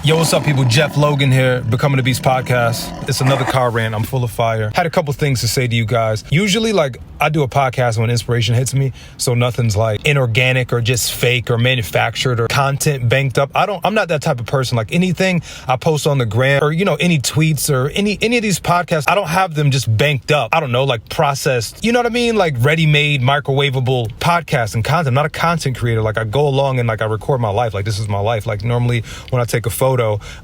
Yo, what's up, people? Jeff Logan here, Becoming the Beast podcast. It's another car rant. I'm full of fire. Had a couple things to say to you guys. Usually, I do a podcast when inspiration hits me, so nothing's inorganic or just fake or manufactured or content banked up. I'm not that type of person. Anything I post on the gram or, any tweets or any of these podcasts, I don't have them just banked up. I don't know, processed, you know what I mean? Ready-made, microwavable podcasts and content. I'm not a content creator. I go along and I record my life. This is my life. Normally when I take a photo,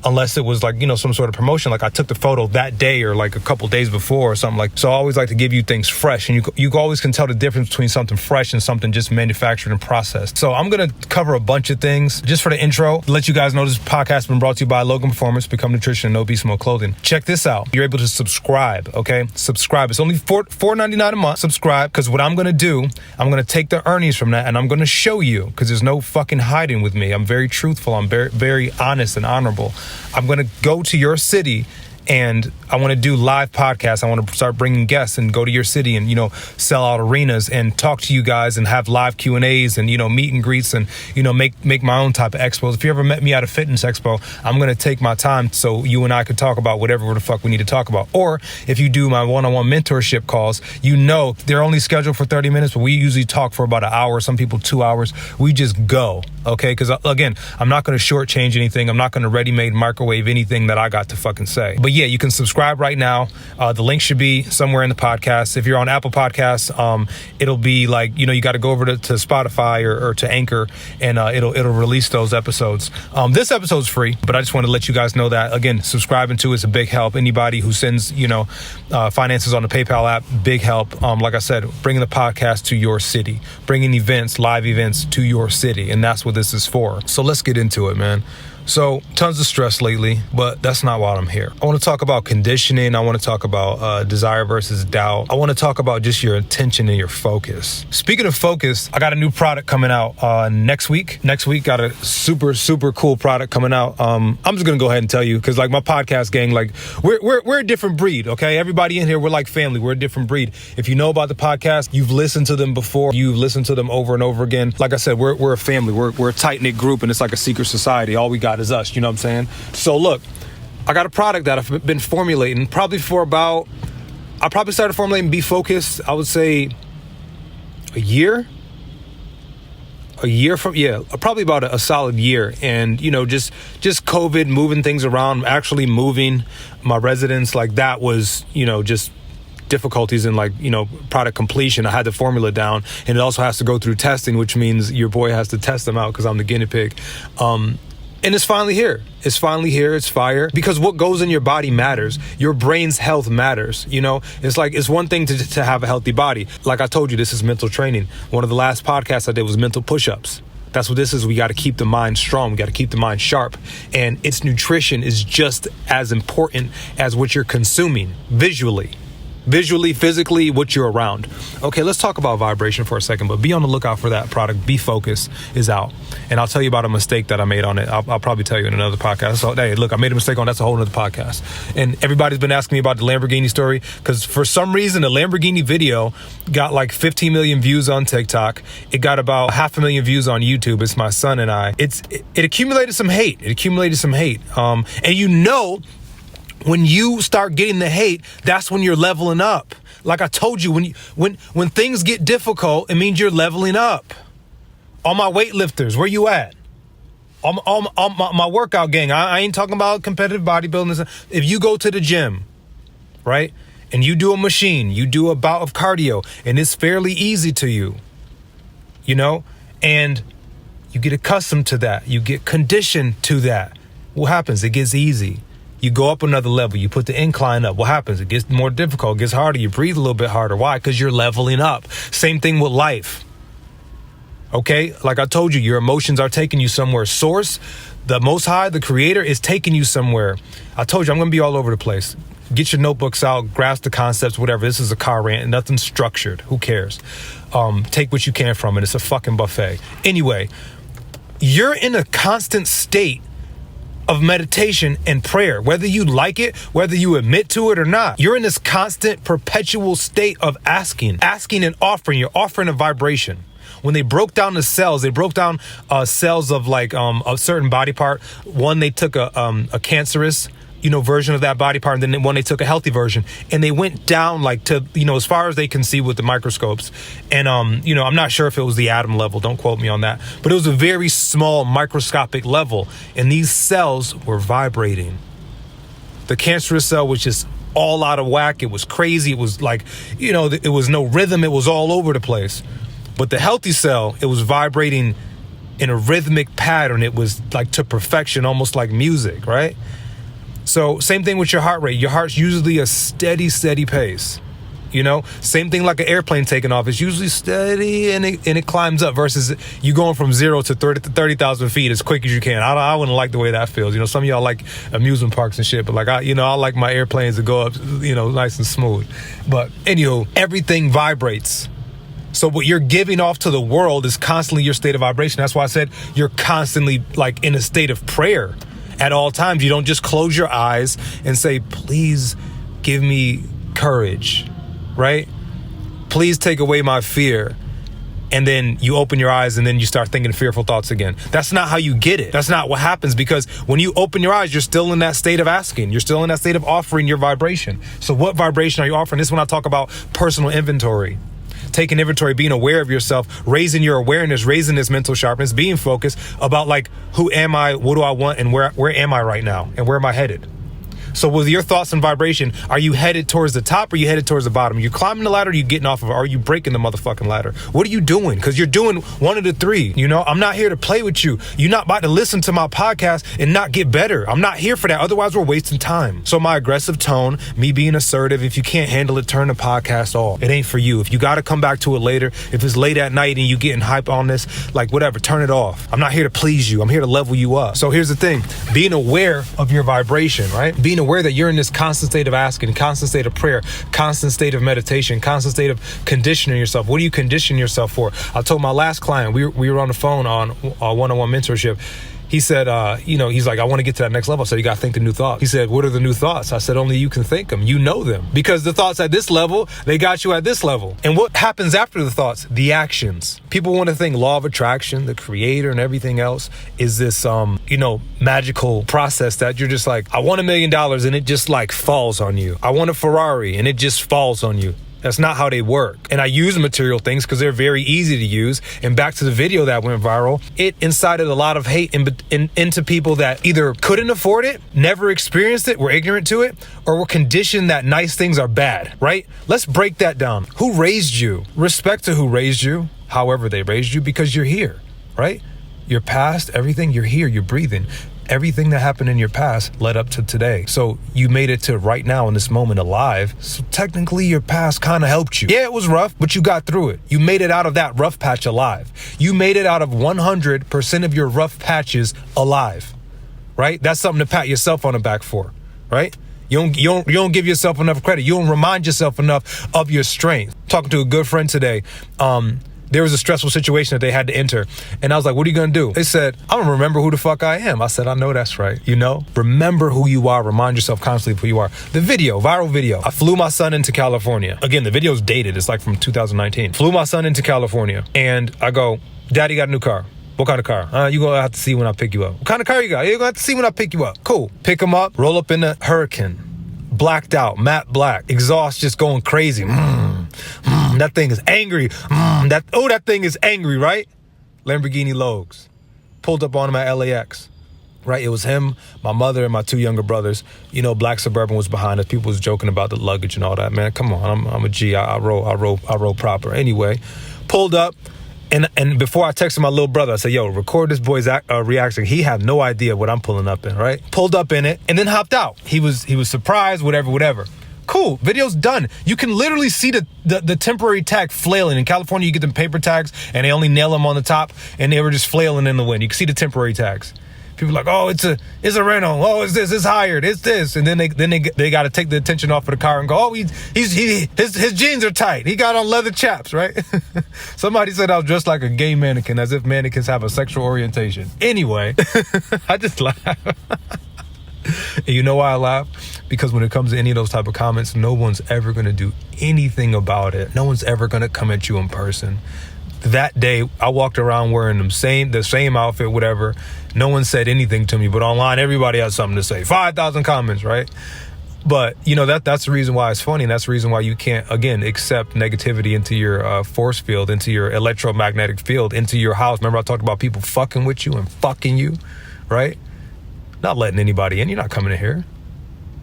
unless it was some sort of promotion, I took the photo that day or a couple days before or something so I always like to give you things fresh, and you always can tell the difference between something fresh and something just manufactured and processed. So I'm gonna cover a bunch of things just for the intro. Let you guys know this podcast has been brought to you by Logan Performance, Become Nutrition, and No Beast Mode Clothing. Check this out. You're able to subscribe, okay? Subscribe. It's only $4.99 a month. Subscribe, because what I'm gonna do, I'm gonna take the earnings from that and I'm gonna show you, because there's no fucking hiding with me. I'm very truthful. I'm very, very honest and honorable. I'm going to go to your city and I want to do live podcasts. I want to start bringing guests and go to your city and, sell out arenas and talk to you guys and have live Q&As and, meet and greets and, make my own type of expos. If you ever met me at a fitness expo, I'm going to take my time so you and I could talk about whatever the fuck we need to talk about. Or if you do my one-on-one mentorship calls, they're only scheduled for 30 minutes, but we usually talk for about an hour, some people 2 hours. We just go, okay? Because again, I'm not going to shortchange anything. I'm not going to ready-made microwave anything that I got to fucking say. But yeah, you can subscribe right now. The link should be somewhere in the podcast. If you're on Apple Podcasts, it'll be you got to go over to Spotify or to Anchor, and it'll release those episodes. This episode's free, but I just want to let you guys know that, again, subscribing to is a big help. Anybody who sends, finances on the PayPal app, big help. Like I said, bringing the podcast to your city, bringing events, live events to your city. And that's what this is for. So let's get into it, man. So tons of stress lately, but that's not why I'm here. I want to talk about conditioning. I want to talk about desire versus doubt. I want to talk about just your attention and your focus. Speaking of focus, I got a new product coming out next week. Next week, got a super, super cool product coming out. I'm just going to go ahead and tell you, because my podcast gang, we're a different breed, okay? Everybody in here, we're like family. We're a different breed. If you know about the podcast, you've listened to them before. You've listened to them over and over again. Like I said, we're a family. We're a tight-knit group, and it's like a secret society. All we got is us, you know what I'm saying? So look, I got a product that I've been formulating probably I probably started formulating Be Focused, I would say a year from, probably about a solid year. And, just COVID, moving things around, actually moving my residence, that was, just difficulties in product completion. I had the formula down, and it also has to go through testing, which means your boy has to test them out because I'm the guinea pig. And it's finally here. It's fire. Because what goes in your body matters. Your brain's health matters. It's one thing to have a healthy body. Like I told you, this is mental training. One of the last podcasts I did was mental push-ups. That's what this is. We got to keep the mind strong. We got to keep the mind sharp. And its nutrition is just as important as what you're consuming visually, physically, what you're around. Okay, let's talk about vibration for a second, but be on the lookout for that product. Be Focused is out. And I'll tell you about a mistake that I made on it. I'll probably tell you in another podcast. So, hey, look, I made a mistake on that's a whole other podcast. And everybody's been asking me about the Lamborghini story, because for some reason, the Lamborghini video got 15 million views on TikTok. It got about 500,000 views on YouTube. It's my son and I. It accumulated some hate. And when you start getting the hate, that's when you're leveling up. Like I told you, when things get difficult, it means you're leveling up. All my weightlifters, where you at? All my workout gang. I ain't talking about competitive bodybuilding. If you go to the gym, right, and you do a machine, you do a bout of cardio, and it's fairly easy to you, and you get accustomed to that. You get conditioned to that. What happens? It gets easy. You go up another level. You put the incline up. What happens? It gets more difficult. It gets harder. You breathe a little bit harder. Why? Because you're leveling up. Same thing with life. Okay? Like I told you, your emotions are taking you somewhere. Source, the Most High, the Creator, is taking you somewhere. I told you, I'm going to be all over the place. Get your notebooks out. Grasp the concepts, whatever. This is a car rant. Nothing structured. Who cares? Take what you can from it. It's a fucking buffet. Anyway, you're in a constant state of meditation and prayer, whether you like it, whether you admit to it or not. You're in this constant, perpetual state of asking and offering. You're offering a vibration. when they broke down the cells, they broke down cells of like a certain body part. One, they took a cancerous, version of that body part, and then one, they took a healthy version, and they went down like to, as far as they can see with the microscopes. And, I'm not sure if it was the atom level, don't quote me on that, but it was a very small microscopic level, and these cells were vibrating. The cancerous cell was just all out of whack. It was crazy. It was like, it was no rhythm. It was all over the place. But the healthy cell, it was vibrating in a rhythmic pattern. It was like to perfection, almost like music, right? So same thing with your heart rate. Your heart's usually a steady pace. Same thing like an airplane taking off. It's usually steady and it climbs up versus you going from 0 to 30,000 feet as quick as you can. I wouldn't like the way that feels. Some of y'all like amusement parks and shit, but like I like my airplanes to go up, nice and smooth. But anywho, everything vibrates. So what you're giving off to the world is constantly your state of vibration. That's why I said you're constantly like in a state of prayer at all times. You don't just close your eyes and say, please give me courage, right? Please take away my fear. And then you open your eyes and then you start thinking fearful thoughts again. That's not how you get it. That's not what happens, because when you open your eyes, you're still in that state of asking. You're still in that state of offering your vibration. So what vibration are you offering? This is when I talk about personal inventory. Taking inventory, being aware of yourself, raising your awareness, raising this mental sharpness, being focused about like, who am I? What do I want? And where am I right now? And where am I headed? So with your thoughts and vibration, are you headed towards the top or are you headed towards the bottom? Are you climbing the ladder or are you getting off of it? Or are you breaking the motherfucking ladder? What are you doing? Because you're doing one of the three. I'm not here to play with you. You're not about to listen to my podcast and not get better. I'm not here for that. Otherwise, we're wasting time. So my aggressive tone, me being assertive, if you can't handle it, turn the podcast off. It ain't for you. If you got to come back to it later, if it's late at night and you getting hype on this, like whatever, turn it off. I'm not here to please you. I'm here to level you up. So here's the thing. Being aware of your vibration, right? Being aware that you're in this constant state of asking, constant state of prayer, constant state of meditation, constant state of conditioning yourself. What are you conditioning yourself for? I told my last client, we were on the phone on one-on-one mentorship. He said, he's like, I want to get to that next level. So you got to think the new thoughts. He said, what are the new thoughts? I said, only you can think them. You know them. Because the thoughts at this level, they got you at this level. And what happens after the thoughts? The actions. People want to think law of attraction, the creator and everything else is this, magical process that you're just like, I want $1 million and it just like falls on you. I want a Ferrari and it just falls on you. That's not how they work. And I use material things because they're very easy to use. And back to the video that went viral, it incited a lot of hate into people that either couldn't afford it, never experienced it, were ignorant to it, or were conditioned that nice things are bad, right? Let's break that down. Who raised you? Respect to who raised you, however they raised you, because you're here, right? Your past, everything, you're here, you're breathing. Everything that happened in your past led up to today. So you made it to right now in this moment alive. So technically your past kind of helped you. Yeah, it was rough, but you got through it. You made it out of that rough patch alive. You made it out of 100% of your rough patches alive, right? That's something to pat yourself on the back for, right? You don't give yourself enough credit. You don't remind yourself enough of your strength. Talking to a good friend today, there was a stressful situation that they had to enter. And I was like, what are you going to do? They said, I'm going to remember who the fuck I am. I said, I know that's right. Remember who you are. Remind yourself constantly of who you are. The video, viral video. I flew my son into California. Again, the video's dated. It's like from 2019. Flew my son into California. And I go, Daddy got a new car. What kind of car? You're going to have to see when I pick you up. What kind of car you got? You're going to have to see when I pick you up. Cool. Pick him up, roll up in a Hurricane. Blacked out, matte black, exhaust just going crazy. That thing is angry. That thing is angry, right? Lamborghini Logs. Pulled up on him at LAX. Right, it was him, my mother, and my two younger brothers. Black Suburban was behind us. People was joking about the luggage and all that. Man, come on, I'm a G. I roll proper. Anyway, pulled up. And before I texted my little brother, I said, yo, record this boy's reaction. He had no idea what I'm pulling up in, right? Pulled up in it and then hopped out. He was surprised, whatever. Cool, video's done. You can literally see the temporary tag flailing. In California, you get them paper tags and they only nail them on the top and they were just flailing in the wind. You can see the temporary tags. People are like, oh, it's a rental. Oh, it's this, it's hired, it's this. And then they got to take the attention off of the car and go, oh, his jeans are tight. He got on leather chaps, right? Somebody said I was dressed like a gay mannequin, as if mannequins have a sexual orientation. Anyway, I just laugh. And you know why I laugh? Because when it comes to any of those type of comments, no one's ever going to do anything about it. No one's ever going to come at you in person. that day, I walked around wearing the same outfit, whatever. No one said anything to me, but online, everybody had something to say. 5,000 comments, right? But, that's the reason why it's funny. And that's the reason why you can't, again, accept negativity into your force field, into your electromagnetic field, into your house. Remember, I talked about people fucking with you and fucking you, right? Not letting anybody in. You're not coming in here.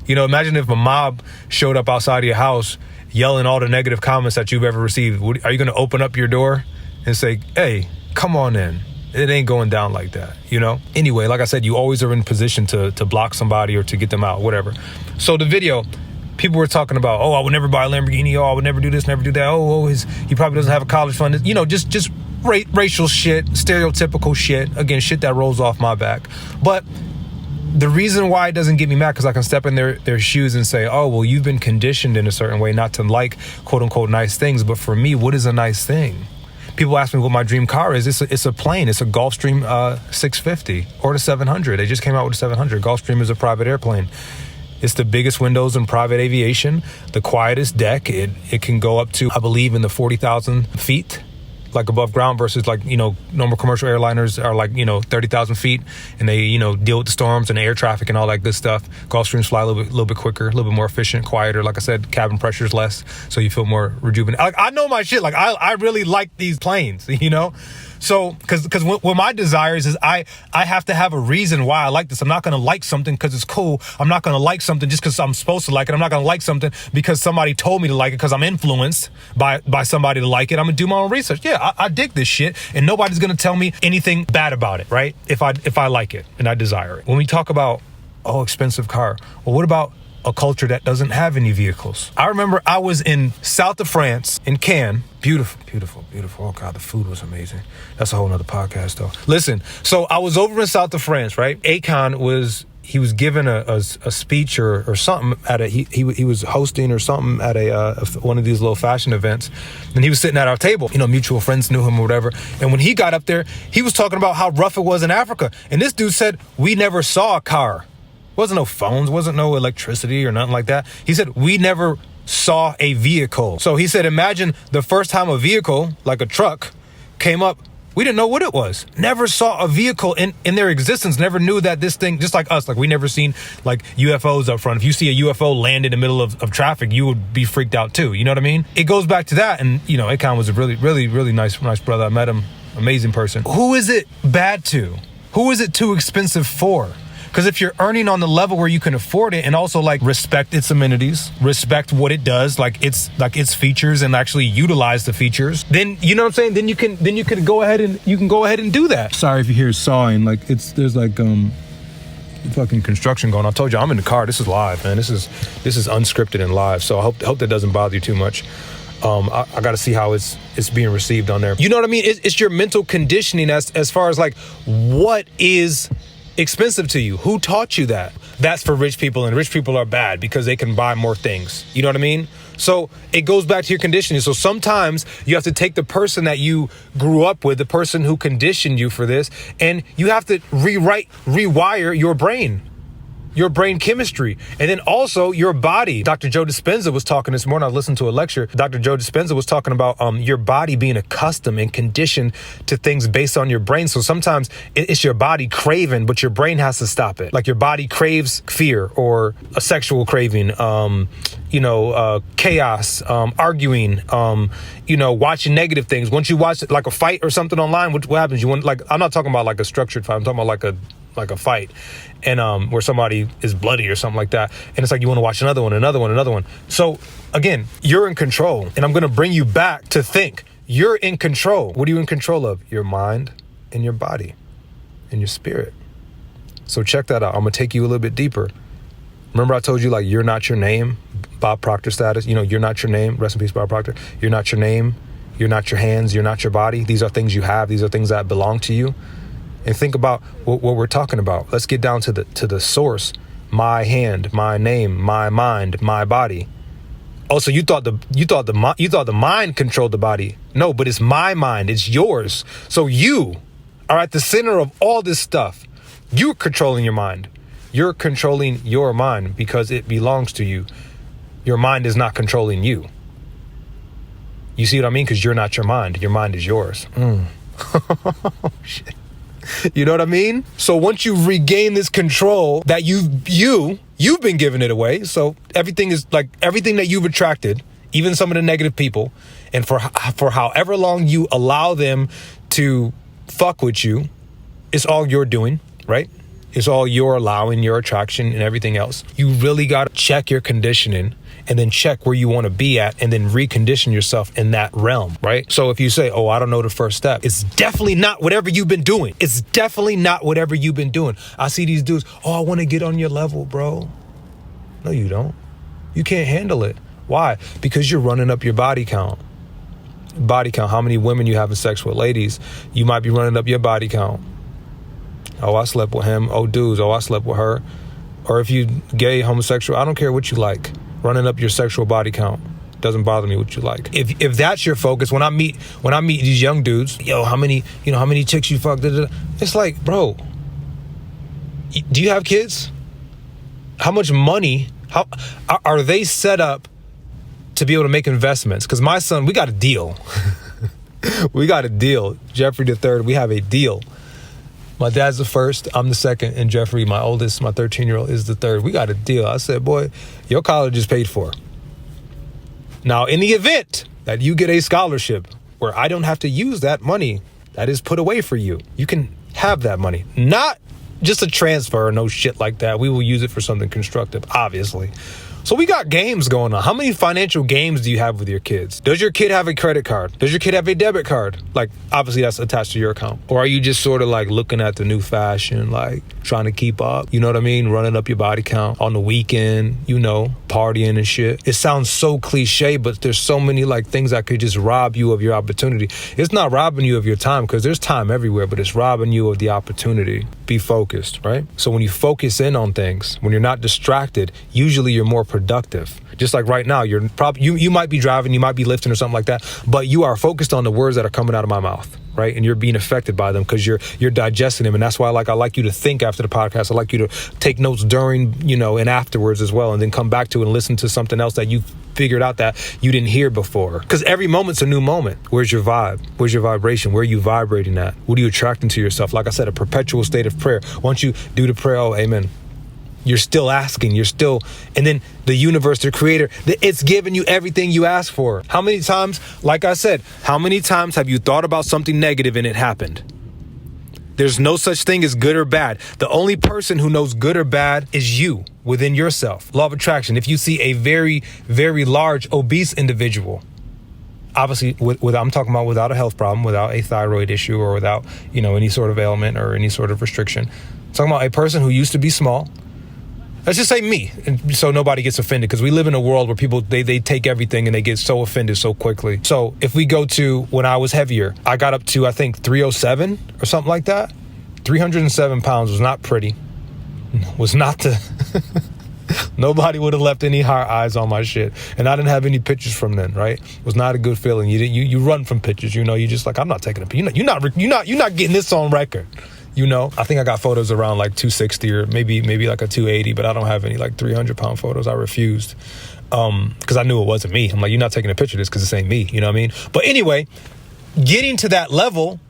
Imagine if a mob showed up outside of your house yelling all the negative comments that you've ever received. Are you going to open up your door and say, hey, come on in? It ain't going down like that, Anyway, like I said, you always are in position to block somebody or to get them out, whatever. So the video, people were talking about, I would never buy a Lamborghini. I would never do this, never do that. He probably doesn't have a college fund. Just racial shit, stereotypical shit. Again, shit that rolls off my back. But the reason why it doesn't get me mad, because I can step in their shoes and say, you've been conditioned in a certain way not to like, quote unquote, nice things. But for me, what is a nice thing? People ask me what my dream car is. It's a plane. It's a Gulfstream 650 or the 700. They just came out with a 700. Gulfstream is a private airplane. It's the biggest windows in private aviation, the quietest deck. It can go up to, I believe, in the 40,000 feet, like above ground, versus normal commercial airliners are 30,000 feet, and they deal with the storms and air traffic and all that good stuff. Gulfstreams fly a little bit quicker, a little bit more efficient, quieter. Like I said, cabin pressure is less, so you feel more rejuvenated. I know my shit. I really like these planes, So, because what my desires is I have to have a reason why I like this. I'm not going to like something because it's cool. I'm not going to like something just because I'm supposed to like it. I'm not going to like something because somebody told me to like it because I'm influenced by somebody to like it. I'm going to do my own research. Yeah, I dig this shit, and nobody's going to tell me anything bad about it, right? If I like it and I desire it. When we talk about, expensive car, well, what about a culture that doesn't have any vehicles? I remember I was in south of France, in Cannes. Beautiful, beautiful, beautiful. Oh God, the food was amazing. That's a whole nother podcast though. Listen, so I was over in south of France, right? Akon was given a speech or something at he was hosting or something at one of these little fashion events, and he was sitting at our table. Mutual friends knew him or whatever. And when he got up there, he was talking about how rough it was in Africa. And this dude said, we never saw a car. Wasn't no phones, wasn't no electricity or nothing like that. He said, we never saw a vehicle. So he said, imagine the first time a vehicle, like a truck, came up. We didn't know what it was. Never saw a vehicle in their existence. Never knew that this thing, just like us, like we never seen like UFOs up front. If you see a UFO land in the middle of traffic, you would be freaked out too. You know what I mean? It goes back to that. And, Akon was a really, really, really nice brother. I met him. Amazing person. Who is it bad to? Who is it too expensive for? Because if you're earning on the level where you can afford it and also respect its amenities, respect what it does, its features, and actually utilize the features, then you know what I'm saying? Then you can go ahead and do that. Sorry if you hear sawing, there's fucking construction going on. I told you I'm in the car. This is live, man. This is unscripted and live. So I hope that doesn't bother you too much. I got to see how it's being received on there. You know what I mean? It's your mental conditioning as far as what is expensive to you. Who taught you that? That's for rich people, and rich people are bad because they can buy more things. You know what I mean? So it goes back to your conditioning. So sometimes you have to take the person that you grew up with, the person who conditioned you for this, and you have to rewire your brain chemistry, and then also your body. Dr. Joe Dispenza was talking this morning. I listened to a lecture. Dr. Joe Dispenza was talking about your body being accustomed and conditioned to things based on your brain. So sometimes it's your body craving, but your brain has to stop it. Like your body craves fear or a sexual craving, chaos, arguing, watching negative things. Once you watch like a fight or something online, what happens? I'm not talking about a structured fight. I'm talking about like a fight, and where somebody is bloody or something like that, and it's you want to watch another one. So again, you're in control, and I'm going to bring you back to think. You're in control. What are you in control of? Your mind and your body and your spirit. So check that out. I'm going to take you a little bit deeper. Remember I told you you're not your name, Bob Proctor status. You're not your name. Rest in peace, Bob Proctor. You're not your name. You're not your hands. You're not your body. These are things you have. These are things that belong to you. And think about what we're talking about. Let's get down to the source. My hand, my name, my mind, my body. Oh, so you thought the mind controlled the body? No, but it's my mind. It's yours. So you are at the center of all this stuff. You're controlling your mind. You're controlling your mind because it belongs to you. Your mind is not controlling you. You see what I mean? Because you're not your mind. Your mind is yours. Shit. You know what I mean? So once you regain this control that you've been giving it away. So everything that you've attracted, even some of the negative people, and for however long you allow them to fuck with you, it's all you're doing, right? It's all you're allowing, your attraction and everything else. You really got to check your conditioning and then check where you want to be at and then recondition yourself in that realm, right? So if you say, oh, I don't know the first step, it's definitely not whatever you've been doing. It's definitely not whatever you've been doing. I see these dudes, oh, I want to get on your level, bro. No, you don't. You can't handle it. Why? Because you're running up your body count. Body count, how many women you having sex with. Ladies, you might be running up your body count. Oh, I slept with him. Oh, dudes, oh, I slept with her. Or if you gay, homosexual, I don't care what you like. Running up your sexual body count doesn't bother me what you like. If that's your focus, when I meet these young dudes, yo, how many chicks you fucked? It's like, bro, do you have kids? How much money? How are they set up to be able to make investments? Because my son, we got a deal. We got a deal. Jeffrey the third, we have a deal. My dad's the first, I'm the second, and Jeffrey, my oldest, my 13-year-old, is the third. We got a deal. I said, boy, your college is paid for. Now, in the event that you get a scholarship where I don't have to use that money that is put away for you, you can have that money. Not just a transfer or no shit like that. We will use it for something constructive, obviously. So we got games going on. How many financial games do you have with your kids? Does your kid have a credit card? Does your kid have a debit card? Like, obviously that's attached to your account. Or are you just sort of like looking at the new fashion, like trying to keep up? You know what I mean? Running up your body count on the weekend, partying and shit. It sounds so cliche, but there's so many like things that could just rob you of your opportunity. It's not robbing you of your time because there's time everywhere, but it's robbing you of the opportunity. Be focused, right? So when you focus in on things, when you're not distracted, usually you're more productive. Just like right now, you might be driving, you might be lifting or something like that, but you are focused on the words that are coming out of my mouth, right? And you're being affected by them because you're digesting them. And that's why I like you to think after the podcast. I like you to take notes during, and afterwards as well, and then come back to it and listen to something else that you figured out that you didn't hear before. Because every moment's a new moment. Where's your vibe? Where's your vibration? Where are you vibrating at? What are you attracting to yourself? Like I said, a perpetual state of prayer. Once you do the prayer, oh, amen. You're still asking, and then the universe, the creator, it's giving you everything you ask for. How many times, like I said, how many times have you thought about something negative and it happened? There's no such thing as good or bad. The only person who knows good or bad is you within yourself. Law of attraction. If you see a very, very large obese individual, obviously, I'm talking about without a health problem, without a thyroid issue, or without, any sort of ailment or any sort of restriction. I'm talking about a person who used to be small. Let's just say me, and so nobody gets offended, because we live in a world where people, they take everything and they get so offended so quickly. So if we go to when I was heavier, I got up to, I think, 307 or something like that. 307 pounds was not pretty. Was not the... Nobody would have left any hard eyes on my shit. And I didn't have any pictures from then, right? It was not a good feeling. You run from pictures, you just like, I'm not taking a picture. You're not getting this on record. I think I got photos around like 260 or maybe like a 280, but I don't have any like 300-pound photos. I refused because I knew it wasn't me. I'm like, you're not taking a picture of this because this ain't me. You know what I mean? But anyway, getting to that level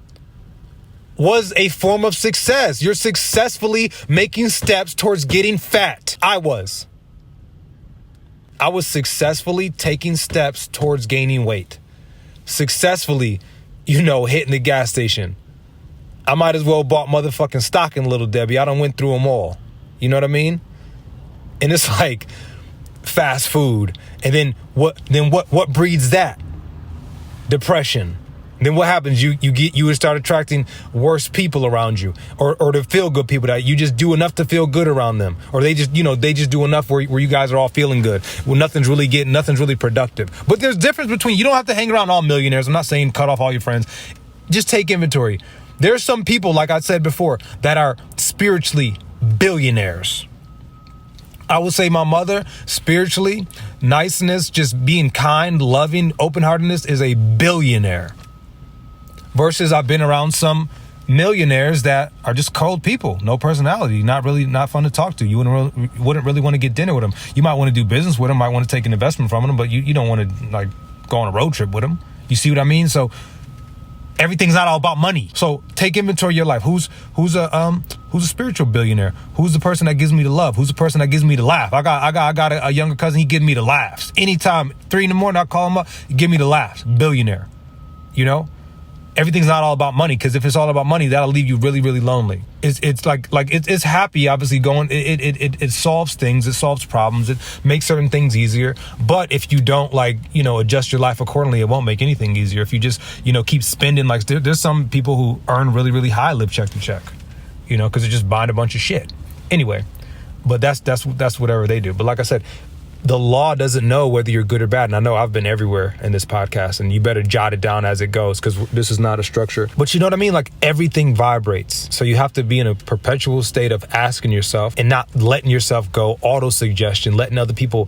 was a form of success. You're successfully making steps towards getting fat. I was successfully taking steps towards gaining weight. Successfully, hitting the gas station. I might as well bought motherfucking stock in Little Debbie. I done went through them all. You know what I mean? And it's like fast food. And then what breeds that? Depression. Then what happens? You would start attracting worse people around you, or the feel good people that you just do enough to feel good around them, or they just do enough where you guys are all feeling good. Well, nothing's really productive. But there's difference between, you don't have to hang around all millionaires. I'm not saying cut off all your friends. Just take inventory. There's some people, like I said before, that are spiritually billionaires. I would say my mother, spiritually, niceness, just being kind, loving, open-heartedness, is a billionaire. Versus I've been around some millionaires that are just cold people, no personality, not fun to talk to. You wouldn't really want to get dinner with them. You might want to do business with them, might want to take an investment from them, but you don't want to like go on a road trip with them. You see what I mean? So everything's not all about money. So take inventory of your life. Who's a spiritual billionaire? Who's the person that gives me the love? Who's the person that gives me the laugh? I got a younger cousin. He gives me the laughs. Anytime, 3 a.m, I call him up. Give me the laughs. Billionaire. You know, everything's not all about money, because if it's all about money, that'll leave you really, really lonely. It's like it's happy, obviously, going. It solves things. It solves problems. It makes certain things easier. But if you don't adjust your life accordingly, it won't make anything easier. If you just keep spending, like there's some people who earn really, really high, live check to check, because they're just buying a bunch of shit. Anyway, but that's whatever they do. But like I said, the law doesn't know whether you're good or bad. And I know I've been everywhere in this podcast, and you better jot it down as it goes, because this is not a structure. But you know what I mean? Like, everything vibrates. So you have to be in a perpetual state of asking yourself and not letting yourself go. Auto-suggestion, letting other people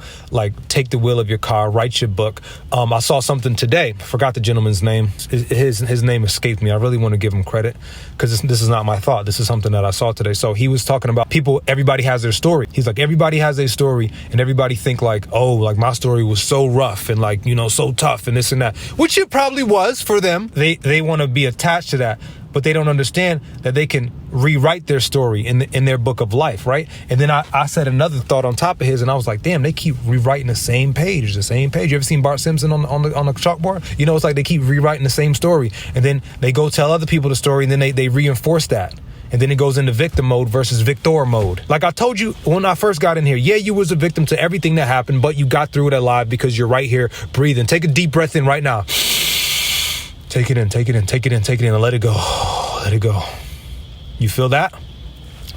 take the wheel of your car, write your book. I saw something today. I forgot the gentleman's name. His name escaped me. I really want to give him credit, because this is not my thought. This is something that I saw today. So he was talking about people, everybody has their story. He's like, everybody has a story, and everybody think my story was so rough and so tough and this and that, which it probably was for them. They want to be attached to that, but they don't understand that they can rewrite their story in their book of life, right? And then I said another thought on top of his, and I was like, damn, they keep rewriting the same page. You ever seen Bart Simpson on the chalkboard? It's like they keep rewriting the same story, and then they go tell other people the story, and then they reinforce that. And then it goes into victim mode versus victor mode. Like I told you when I first got in here, yeah, you was a victim to everything that happened, but you got through it alive because you're right here breathing. Take a deep breath in right now. Take it in, and let it go. Let it go. You feel that?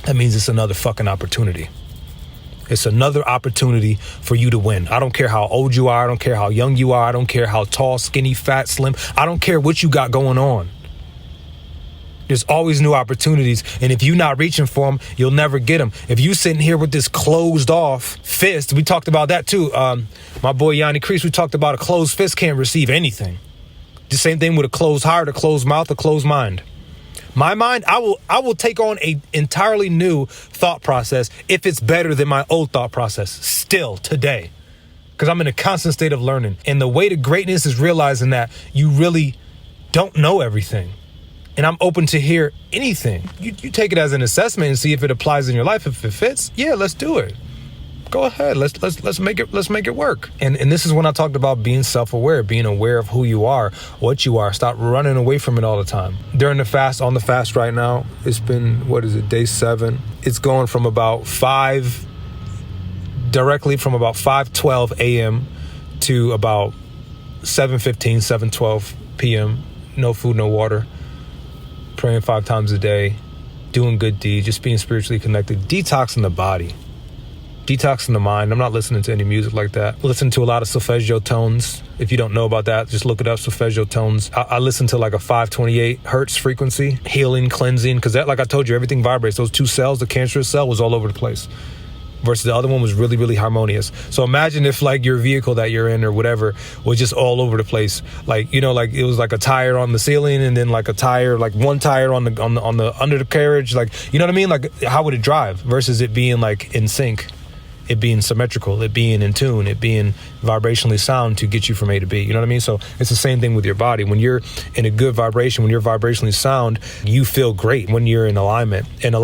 That means it's another fucking opportunity. It's another opportunity for you to win. I don't care how old you are. I don't care how young you are. I don't care how tall, skinny, fat, slim. I don't care what you got going on. There's always new opportunities, and if you're not reaching for them, you'll never get them. If you sitting here with this closed off fist, we talked about that too. My boy Yanni Kreese, we talked about a closed fist can't receive anything. The same thing with a closed heart, a closed mouth, a closed mind. My mind, I will take on a entirely new thought process if it's better than my old thought process still today, because I'm in a constant state of learning. And the way to greatness is realizing that you really don't know everything. And I'm open to hear anything. You take it as an assessment and see if it applies in your life. If it fits, yeah, let's do it. Go ahead. Let's make it work. And this is when I talked about being self-aware, being aware of who you are, what you are. Stop running away from it all the time. During the fast, on the fast right now, it's been, day 7. It's going from about 5:12 a.m. to about 7:15, 7:12 p.m. No food, no water. Praying 5 times a day, doing good deeds, just being spiritually connected, detoxing the body, detoxing the mind. I'm not listening to any music like that. Listen to a lot of solfeggio tones. If you don't know about that, just look it up, solfeggio tones. I listen to like a 528 hertz frequency, healing, cleansing, because that, like I told you, everything vibrates. Those 2 cells, the cancerous cell was all over the place, versus the other one was really, really harmonious. So imagine if your vehicle that you're in or whatever was just all over the place. It was like a tire on the ceiling, and then like a tire, like one tire on the under the carriage. You know what I mean? Like, how would it drive versus it being like in sync? It being symmetrical, it being in tune, it being vibrationally sound to get you from A to B. You know what I mean? So it's the same thing with your body. When you're in a good vibration, when you're vibrationally sound, you feel great when you're in alignment. And a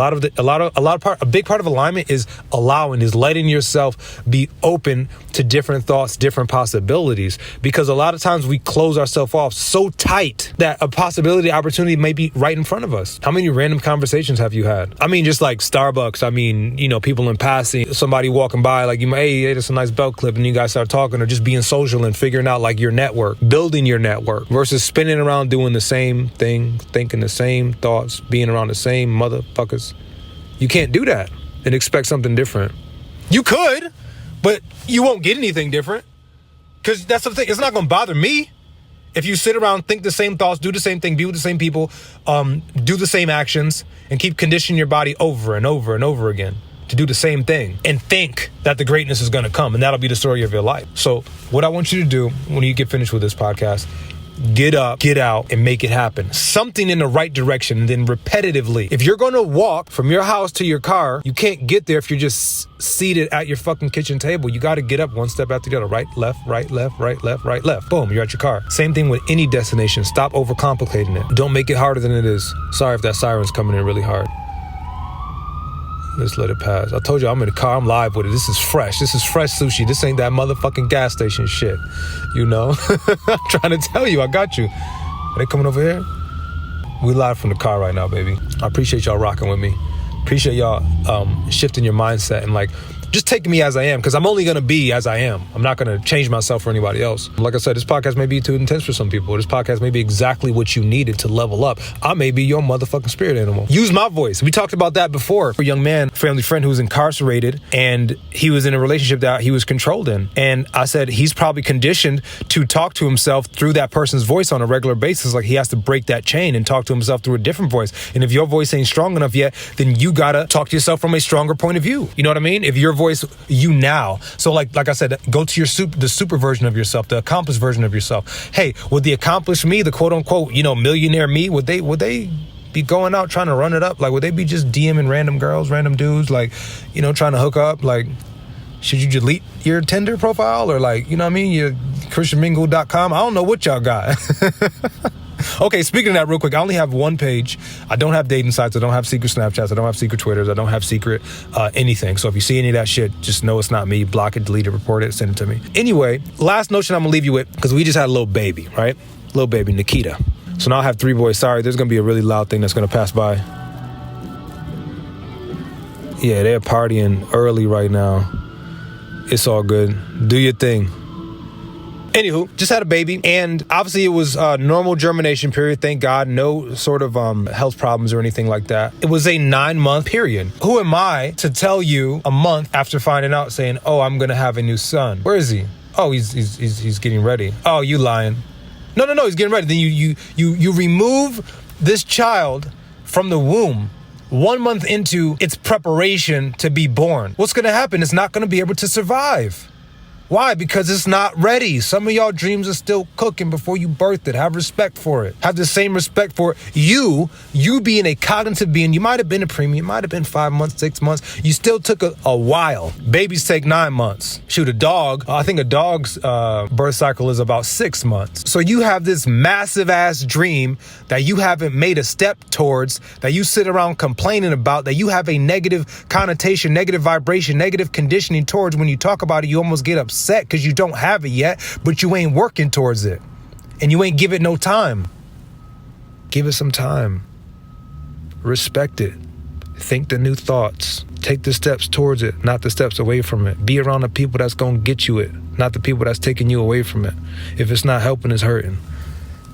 big part of alignment is letting yourself be open to different thoughts, different possibilities. Because a lot of times we close ourselves off so tight that a possibility, opportunity may be right in front of us. How many random conversations have you had? I mean, just like Starbucks. I mean, people in passing, somebody walking by, like, hey, that's a nice belt clip, and you guys start talking, or just being social and figuring out like your network, building your network, versus spinning around doing the same thing, thinking the same thoughts, being around the same motherfuckers. You can't do that and expect something different. You could, but you won't get anything different, because that's the thing. It's not going to bother me if you sit around, think the same thoughts, do the same thing, be with the same people, do the same actions, and keep conditioning your body over and over and over again to do the same thing and think that the greatness is going to come, and that'll be the story of your life. So what I want you to do when you get finished with this podcast, get up, get out, and make it happen. Something in the right direction, and then repetitively. If you're going to walk from your house to your car, you can't get there if you're just seated at your fucking kitchen table. You got to get up one step after the other. Right, left, right, left, right, left, right, left. Boom, you're at your car. Same thing with any destination. Stop overcomplicating it. Don't make it harder than it is. Sorry if that siren's coming in really hard. Let's let it pass. I told you I'm in the car. I'm live with it. This is fresh. This is fresh sushi. This ain't that motherfucking gas station shit. You know? I'm trying to tell you. I got you. Are they coming over here? We live from the car right now, baby. I appreciate y'all rocking with me. Appreciate y'all shifting your mindset and like just taking me as I am, because I'm only going to be as I am. I'm not going to change myself for anybody else. Like I said, this podcast may be too intense for some people. This podcast may be exactly what you needed to level up. I may be your motherfucking spirit animal. Use my voice. We talked about that before. A young man, family friend who was incarcerated, and he was in a relationship that he was controlled in. And I said he's probably conditioned to talk to himself through that person's voice on a regular basis. Like he has to break that chain and talk to himself through a different voice. And if your voice ain't strong enough yet, then you got to talk to yourself from a stronger point of view. You know what I mean? If your voice, you now. So like I said, go to the super version of yourself, the accomplished version of yourself. Hey, would the accomplished me, the quote unquote, millionaire me, would they be going out trying to run it up? Like, would they be just DMing random girls, random dudes, like, trying to hook up? Like, should you delete your Tinder profile or like, you know what I mean? Your christianmingle.com? I don't know what y'all got. Okay, speaking of that real quick, I only have one page. I don't have dating sites. I don't have secret Snapchats. I don't have secret Twitters. I don't have secret anything. So if you see any of that shit, just know it's not me. Block it, delete it, report it, send it to me. Anyway, last notion I'm going to leave you with, because we just had a little baby, right? Little baby, Nikita. So now I have 3 boys. Sorry, there's going to be a really loud thing that's going to pass by. Yeah, they're partying early right now. It's all good. Do your thing. Anywho, just had a baby, and obviously it was a normal germination period, thank God. No sort of health problems or anything like that. It was a 9-month period. Who am I to tell you a month after finding out, saying, oh, I'm going to have a new son? Where is he? Oh, he's getting ready. Oh, you lying. No, he's getting ready. Then you remove this child from the womb 1 month into its preparation to be born. What's going to happen? It's not going to be able to survive. Why? Because it's not ready. Some of y'all dreams are still cooking before you birthed it. Have respect for it. Have the same respect for you being a cognitive being. You might have been a preemie. You might have been 5 months, 6 months. You still took a while. Babies take 9 months. Shoot, a dog, I think a dog's birth cycle is about 6 months. So you have this massive ass dream that you haven't made a step towards, that you sit around complaining about, that you have a negative connotation, negative vibration, negative conditioning towards. When you talk about it, you almost get upset because you don't have it yet, but you ain't working towards it, and you ain't give it no time. Give it some time. Respect it. Think the new thoughts. Take the steps towards it, not the steps away from it. Be around the people that's gonna get you it, not the people that's taking you away from it. If it's not helping, it's hurting.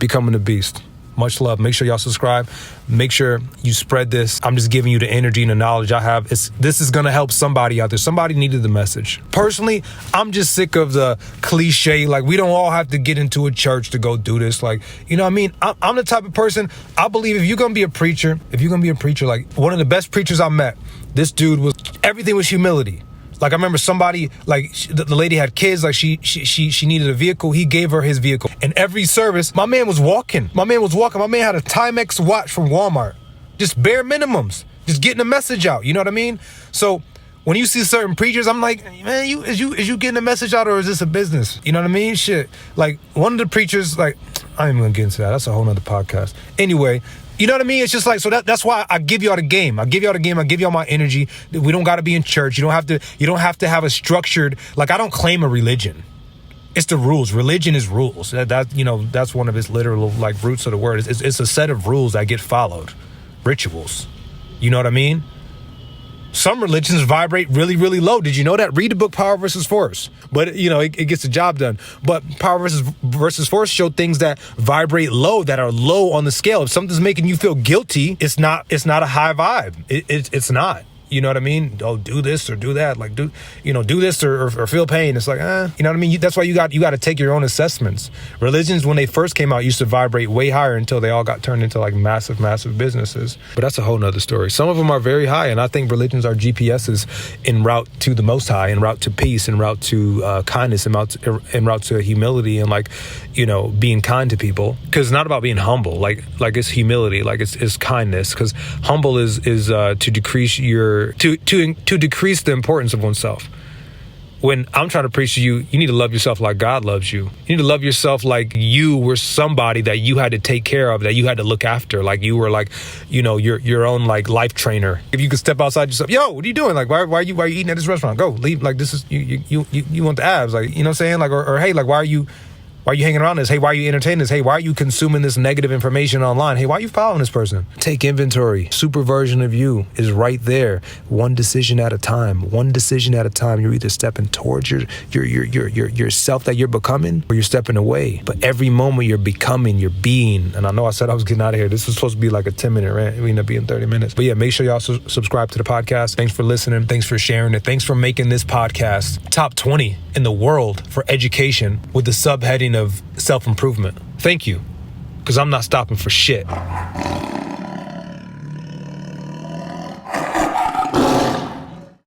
Becoming a beast. Much love. Make sure y'all subscribe. Make sure you spread this. I'm just giving you the energy and the knowledge I have. This is going to help somebody out there. Somebody needed the message. Personally, I'm just sick of the cliche. Like, we don't all have to get into a church to go do this. Like, you know what I mean? I'm the type of person, I believe if you're going to be a preacher, like one of the best preachers I met, this dude was, everything was humility. Like, I remember somebody, like, the lady had kids, like, she needed a vehicle. He gave her his vehicle. And every service, my man was walking. My man had a Timex watch from Walmart. Just bare minimums. Just getting a message out. You know what I mean? So when you see certain preachers, I'm like, man, is you getting a message out, or is this a business? You know what I mean? Shit. Like, one of the preachers, like, I ain't even gonna get into that. That's a whole nother podcast. Anyway, you know what I mean? It's just like, so that's why I give y'all the game. I give y'all my energy. We don't got to be in church. You don't have to have a structured, like, I don't claim a religion. It's the rules. Religion is rules. That's one of its literal, like, roots of the word. It's a set of rules that get followed. Rituals. You know what I mean? Some religions vibrate really, really low. Did you know that? Read the book Power versus Force. But, it gets the job done. But Power versus Force show things that vibrate low, that are low on the scale. If something's making you feel guilty, it's not a high vibe. It's not. You know what I mean? Oh, do this or do that. Like, do this or feel pain. It's like, you know what I mean? That's why you got to take your own assessments. Religions, when they first came out, used to vibrate way higher until they all got turned into like massive, massive businesses. But that's a whole nother story. Some of them are very high, and I think religions are GPSs en route to the Most High, en route to peace, en route to kindness, en route to humility, and like, being kind to people. Because it's not about being humble. Like it's humility. Like it's kindness. Because humble is to decrease to decrease the importance of oneself. When I'm trying to preach to you, you need to love yourself like God loves you. You need to love yourself like you were somebody that you had to take care of, that you had to look after, like you were like, your own like life trainer. If you could step outside yourself, yo, what are you doing? Like, why are you eating at this restaurant? Go leave. Like, this is you want the abs, like, you know what I'm saying? Like, or hey, like, why are you hanging around this? Hey, why are you entertaining this? Hey, why are you consuming this negative information online? Hey, why are you following this person? Take inventory. Super version of you is right there. One decision at a time. One decision at a time. You're either stepping towards yourself that you're becoming, or you're stepping away. But every moment you're becoming, you're being. And I know I said I was getting out of here. This was supposed to be like a 10-minute rant. We end up being 30 minutes. But yeah, make sure y'all subscribe to the podcast. Thanks for listening. Thanks for sharing it. Thanks for making this podcast top 20 in the world for education with the subheading of self-improvement. Thank you, because I'm not stopping for shit.